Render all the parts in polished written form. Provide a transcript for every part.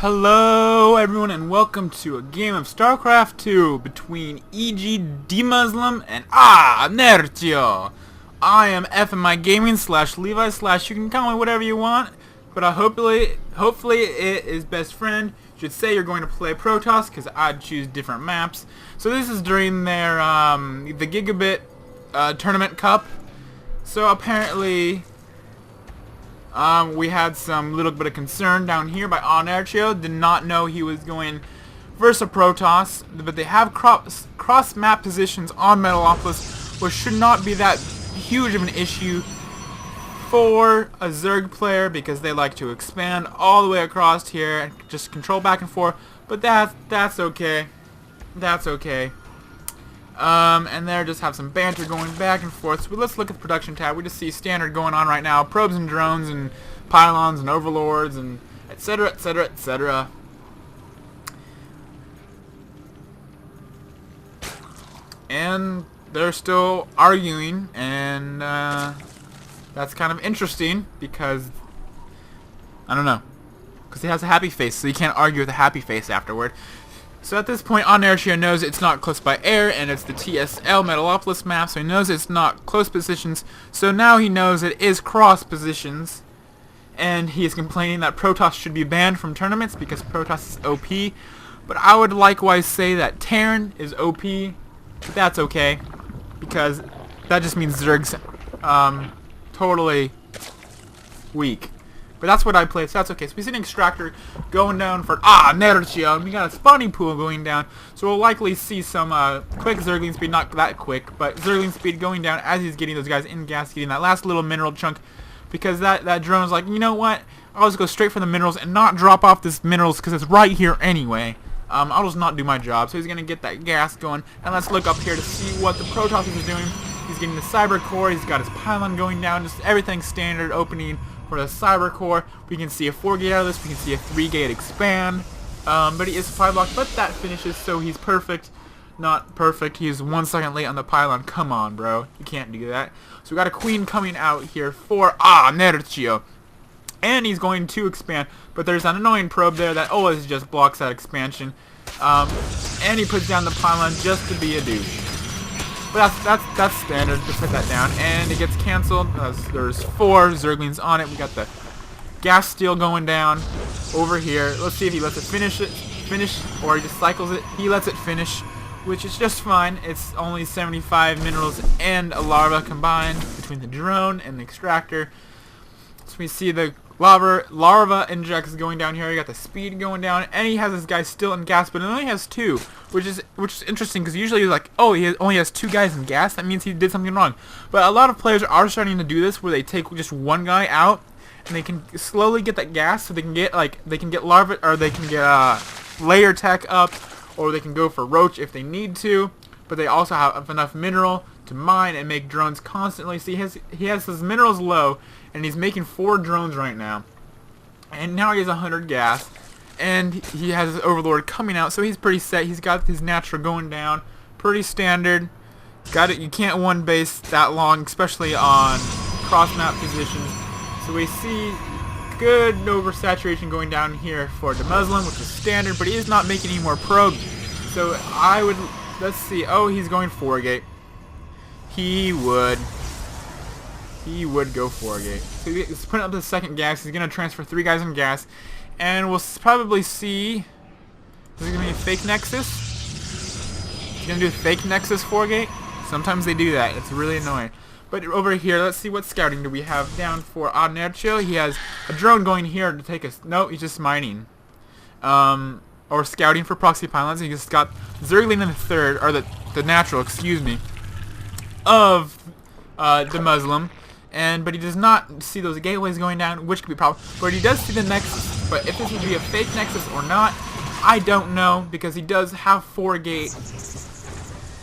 Hello everyone and welcome to a game of Starcraft 2 between e.g. DeMusliM and Nerchio. I am FMIGaming / Levi / you can call me whatever you want, but hopefully it is best friend. Should say you're going to play protoss because I'd choose different maps. So this is during their the Gigabit tournament cup. So apparently we had some little bit of concern down here by Nerchio. Did not know he was going versus a protoss, but they have cross map positions on Metalopolis, which should not be that huge of an issue for a Zerg player because they like to expand all the way across here and just control back and forth. But that's okay. That's okay. And there just have some banter going back and forth. So let's look at the production tab. We just see standard going on right now. Probes and drones and pylons and overlords and etc, etc, etc. And they're still arguing, and that's kind of interesting because I don't know, because he has a happy face, so you can't argue with a happy face afterward. So at this point, Nerchio knows it's not close by air, and it's the TSL Metalopolis map, so he knows it's not close positions. So now he knows it is cross positions, and he is complaining that Protoss should be banned from tournaments because Protoss is OP. But I would likewise say that Terran is OP, but that's okay, because that just means Zerg's totally weak. But that's what I play, so that's okay. So we see an extractor going down for Nerchio, and we got a spawning pool going down. So we'll likely see some quick Zergling speed, not that quick, but Zergling speed going down as he's getting those guys in gas, getting that last little mineral chunk. Because that drone's like, you know what? I'll just go straight for the minerals and not drop off this minerals because it's right here anyway. I'll just not do my job. So he's gonna get that gas going, and let's look up here to see what the Protoss is doing. He's getting the cyber core. He's got his pylon going down. Just everything standard opening for the cyber core. We can see a 4-gate out of this. We can see a 3-gate expand. But he is supply blocked, but that finishes, so he's perfect. Not perfect. He's 1 second late on the pylon. Come on, bro. You can't do that. So we got a queen coming out here for Nerchio. And he's going to expand, but there's an annoying probe there that always just blocks that expansion. And he puts down the pylon just to be a douche. But that's standard. Just put that down, and it gets canceled. There's 4 Zerglings on it. We got the gas steel going down over here. Let's see if he lets it finish, or he just cycles it. He lets it finish, which is just fine. It's only 75 minerals and a larva combined between the drone and the extractor. So we see the larva injects going down here. You got the speed going down, and he has this guy still in gas, but it only has 2, which is interesting because usually he's like, oh, he only has 2 guys in gas. That means he did something wrong. But a lot of players are starting to do this, where they take just 1 guy out, and they can slowly get that gas, so they can get larva, or they can get layer tech up, or they can go for roach if they need to. But they also have enough mineral to mine and make drones constantly. See, he has his minerals low, and he's making 4 drones right now. And now he has 100 gas, and he has his overlord coming out, so he's pretty set. He's got his natural going down, pretty standard. Got it. You can't one base that long, especially on cross map positions. So we see good oversaturation going down here for DeMusliM, which is standard, but he is not making any more probes. So I would, let's see. Oh, he's going 4-gate. He would go 4-gate. So he's putting up the second gas. He's going to transfer 3 guys in gas. And we'll probably see... Is it going to be a fake Nexus? He's going to do a fake Nexus 4-gate? Sometimes they do that. It's really annoying. But over here, let's see what scouting do we have down for Nerchio. He has a drone going here to take us... No, he's just mining. Or scouting for proxy pylons. He just got Zergling in the third, or the natural, excuse me, of DeMusliM. But he does not see those gateways going down, which could be a problem. But he does see the Nexus. But if this would be a fake Nexus or not, I don't know, because he does have 4-gate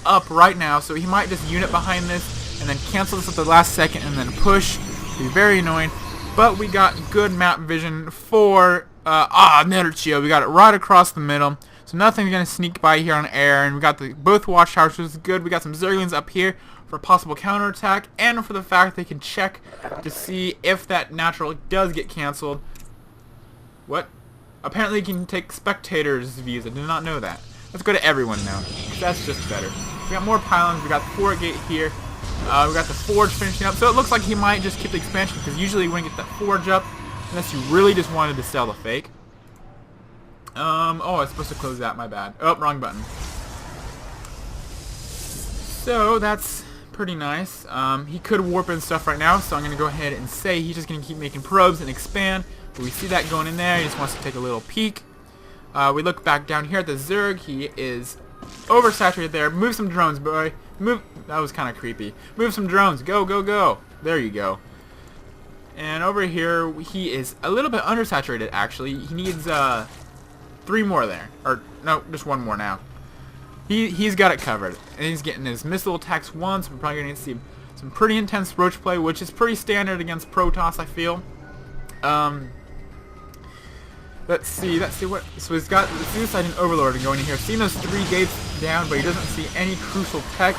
up right now. So he might just unit behind this and then cancel this at the last second and then push. It'd be very annoying. But we got good map vision for Nerchio. We got it right across the middle. So nothing's going to sneak by here on air. And we got both watchtowers, which is good. We got some Zerglings up here for possible counterattack, and for the fact they can check to see if that natural does get canceled. What? Apparently you can take spectators' views. I did not know that. Let's go to everyone now. That's just better. We got more pylons. We got the Fort Gate here. We got the Forge finishing up. So it looks like he might just keep the expansion, because usually you wouldn't get that Forge up unless you really just wanted to sell the fake. Oh, I was supposed to close that. My bad. Oh, wrong button. So that's pretty nice. He could warp and stuff right now, so I'm going to go ahead and say he's just going to keep making probes and expand. But we see that going in there. He just wants to take a little peek. We look back down here at the Zerg. He is oversaturated there. Move some drones, boy. Move. That was kind of creepy. Move some drones. Go, go, go. There you go. And over here, he is a little bit undersaturated, actually. He needs 3 more there. Or, no, just 1 more now. He's got it covered. And he's getting his missile attacks once. We're probably going to see some pretty intense roach play, which is pretty standard against protoss, I feel. Let's see what. So he's got the Suicide and Overlord going in here. Seeing those 3 gates down, but he doesn't see any crucial tech,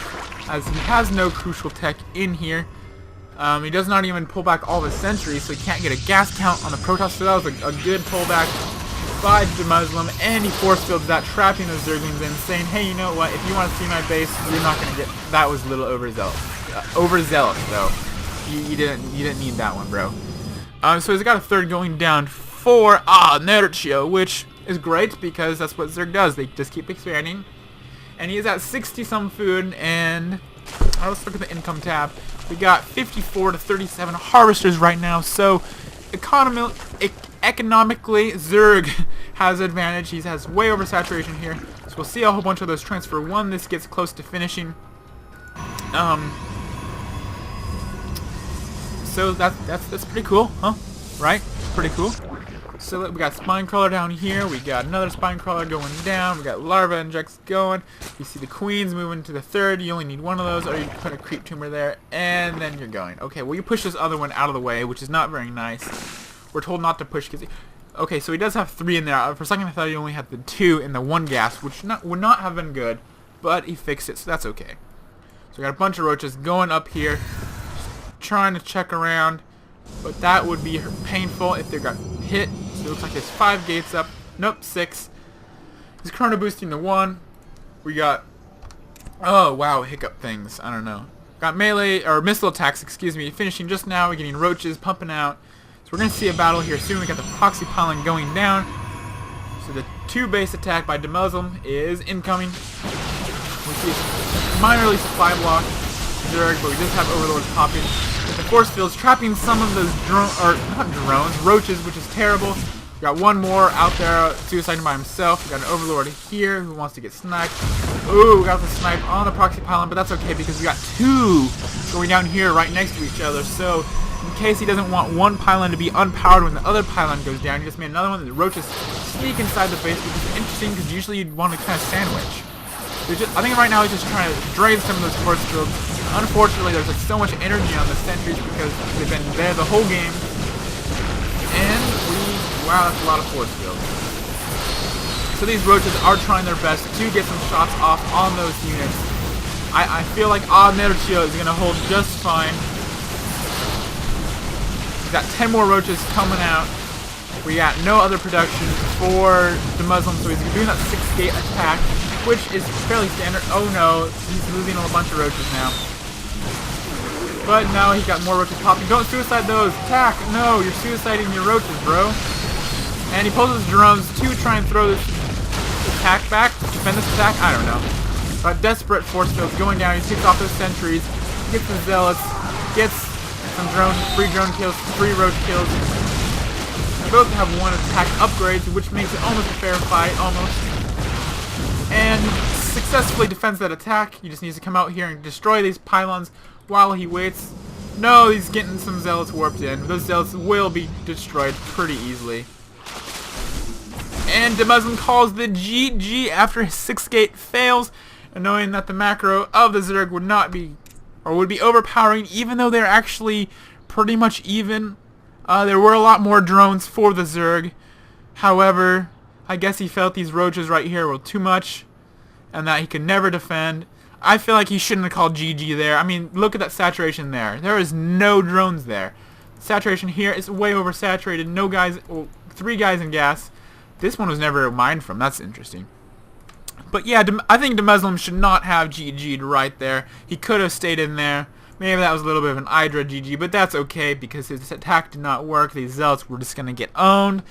as he has no crucial tech in here. He does not even pull back all the sentries, so he can't get a gas count on the Protoss. So that was a good pullback by DeMusliM, and he force fields that, trapping those Zerglings in, saying, hey, you know what? If you want to see my base, you're not going to get. That was a little overzealous. Overzealous, though. You didn't need that one, bro. So he's got a 3rd going down for Nerchio, which is great because that's what Zerg does. They just keep expanding. And he is at 60-some food, and let's look at the income tab. We got 54 to 37 harvesters right now, so economically, Zerg has advantage. He has way oversaturation here, so we'll see a whole bunch of those transfer. One, this gets close to finishing. So that's pretty cool, huh? Right? Pretty cool. So we got spine crawler down here. We got another spine crawler going down. We got larva injects going. You see the queens moving to the 3rd. You only need 1 of those, or you put a creep tumor there, and then you're going. Okay, well you push this other one out of the way, which is not very nice. We're told not to push because. Okay, so he does have 3 in there. For a second I thought he only had the 2 in the 1 gas, which would not have been good, but he fixed it, so that's okay. So we got a bunch of roaches going up here, trying to check around, but that would be painful if they got hit. So it looks like there's 5 gates up. Nope, 6. He's chrono boosting the 1. We got, oh wow, hiccup things. I don't know. Got melee or missile attacks, excuse me, finishing just now. We're getting roaches pumping out. So we're gonna see a battle here soon. We got the proxy pylon going down. So the 2 base attack by DeMusliM is incoming. We see a minorly supply block Zerg, but we just have overlords popping. With the force fields trapping some of those roaches, which is terrible. We got 1 more out there suiciding by himself. We got an overlord here who wants to get sniped. Ooh, we got the snipe on the proxy pylon, but that's okay because we got 2 going down here right next to each other. So in case he doesn't want one pylon to be unpowered when the other pylon goes down, he just made another one. The roaches sneak inside the base, which is interesting because usually you'd want to kind of sandwich. I think right now he's just trying to drain some of those force fields. Unfortunately, there's like so much energy on the sentries because they've been there the whole game. And wow, that's a lot of force fields. So these roaches are trying their best to get some shots off on those units. I feel like Nerchio is going to hold just fine. We've got 10 more roaches coming out. We got no other production for DeMusliM, so he's doing that 6-gate attack, which is fairly standard. Oh no, he's losing a bunch of roaches now. But now he got more roaches popping. Don't suicide those. Attack. No, you're suiciding your roaches, bro. And he pulls his drones to try and throw this attack back. Defend this attack? I don't know. But desperate force fields going down. He takes off those sentries. Gets the zealots. Gets some drones. 3 drone kills. 3 roach kills. They both have 1 attack upgrades, which makes it almost a fair fight. Almost. And successfully defends that attack. He just needs to come out here and destroy these pylons while he waits. No, he's getting some zealots warped in. Those zealots will be destroyed pretty easily. And DeMusliM calls the GG after his 6-gate fails, and knowing that the macro of the Zerg would not be, or would be overpowering, even though they're actually pretty much even. There were a lot more drones for the Zerg. However, I guess he felt these roaches right here were too much, and that he could never defend. I feel like he shouldn't have called GG there. I mean, look at that saturation there. There is no drones there. Saturation here is way oversaturated. No guys, well, 3 guys in gas. This one was never mined from. That's interesting. But yeah, I think DeMusliM should not have GG'd right there. He could have stayed in there. Maybe that was a little bit of an Hydra GG, but that's okay because his attack did not work. These Zealots were just going to get owned.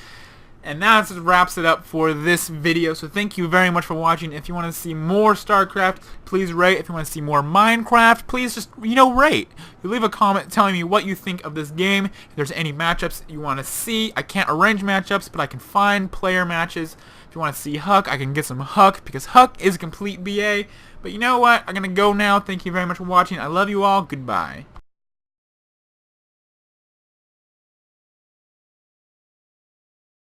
And that wraps it up for this video. So thank you very much for watching. If you want to see more StarCraft, please rate. If you want to see more Minecraft, please just, rate. You leave a comment telling me what you think of this game. If there's any matchups you want to see. I can't arrange matchups, but I can find player matches. If you want to see Huck, I can get some Huck because Huck is a complete BA. But you know what? I'm going to go now. Thank you very much for watching. I love you all. Goodbye.